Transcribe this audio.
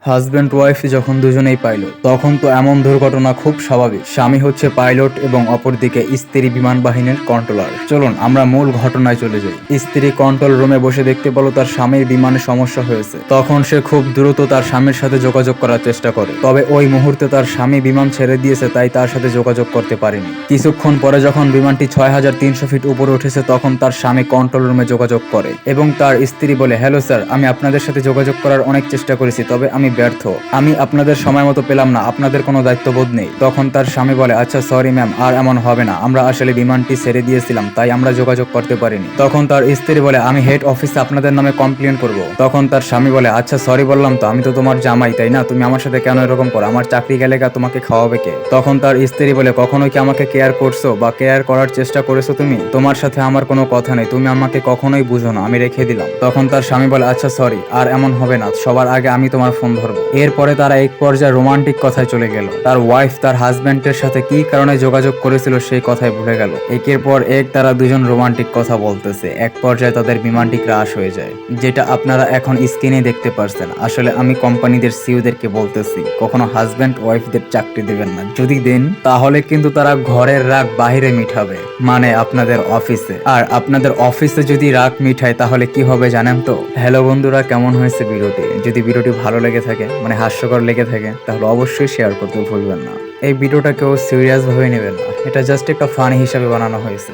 Husband wife যখন দুজনেই pilot তখন তো এমন দুর্ঘটনা খুব স্বাভাবিক। স্বামী হচ্ছে পাইলট এবং অপরদিকে স্ত্রী বিমান বাহিনীর কন্ট্রোলার। চলুন আমরা মূল ঘটনায় চলে যাই। স্ত্রী কন্ট্রোল রুমে বসে দেখতে পেল তার স্বামীর বিমানে সমস্যা হয়েছে। তখন সে খুব দ্রুত তার স্বামীর সাথে যোগাযোগ করার চেষ্টা করে, তবে ওই মুহূর্তে তার স্বামী বিমান ছেড়ে দিয়েছে, তাই তার সাথে যোগাযোগ করতে পারেনি। কিছুক্ষণ পরে যখন বিমানটি 6300 ফিট উপরে উঠেছে তখন তার স্বামী কন্ট্রোল রুমে যোগাযোগ করে এবং তার স্ত্রী বলে, হ্যালো স্যার, আমি আপনাদের সাথে যোগাযোগ করার অনেক চেষ্টা করেছি, তবে আমি ব্যর্থ। আমি আপনাদের সময় মতো পেলাম না, আপনাদের কোনো দায়িত্ববোধ নেই। তখন তার স্বামী বলে, আচ্ছা সরি ম্যাম, আর এমন হবে না, আমরা আসলে বিমানটি ছেড়ে দিয়েছিলাম, তাই আমরা যোগাযোগ করতে পারিনি। তখন তার স্ত্রী বলে, আমি হেড অফিসে আপনাদের নামে কমপ্লেন করব। তখন তার স্বামী বলে, আচ্ছা সরি বললাম তো, আমি তো তোমার জামাই, তাই না? তুমি আমার সাথে কেন এরকম করো? আমার চাকরি গেলে তোমাকে খাওয়াবে কে? তখন তার স্ত্রী বলে, কখনো কি আমাকে কেয়ার করছো বা কেয়ার করার চেষ্টা করেছো তুমি? তোমার সাথে আমার কোনো কথা নেই, তুমি আমাকে কখনোই বুঝো না, আমি রেখে দিলাম। তখন তার স্বামী বলে, আচ্ছা সরি, আর এমন হবে না, সবার আগে আমি তোমার ফোন ধরবো। এরপরে তারা এক পর্যায়ে রোমান্টিক কথায় চলে গেল। তার ওয়াইফ তার হাজব্যান্ডের সাথে কি কারণে যোগাযোগ করেছিল সেই কথাই ভুলে গেল। একের পর এক তারা দুজন রোমান্টিক কথা বলতেছে। এক পর্যায়ে তাদের বিমানটি ক্রাশ হয়ে যায়, যেটা আপনারা এখন স্ক্রিনে দেখতে পারছেন। আসলে আমি কোম্পানিদের সিইওদেরকে বলতেছি, কখনো হাজব্যান্ড ওয়াইফদের চাকরি দেবেন না, যদি দেন তাহলে কিন্তু তারা ঘরের রাগ বাহিরে মিঠাবে, মানে আপনাদের অফিসে। আর আপনাদের অফিসে যদি রাগ মিঠায় তাহলে কি হবে জানেন তো? হ্যালো বন্ধুরা, কেমন হয়েছে ভিডিওটি? যদি ভিডিওটি ভালো লেগে থাকে, মানে হাস্যকর লেগে থাকে, তাহলে অবশ্যই শেয়ার করতে ভুলবেন না। এই ভিডিওটা কেউ সিরিয়াস ভাবে নেবেন না, এটা জাস্ট একটা ফানি হিসাবে বানানো হয়েছে।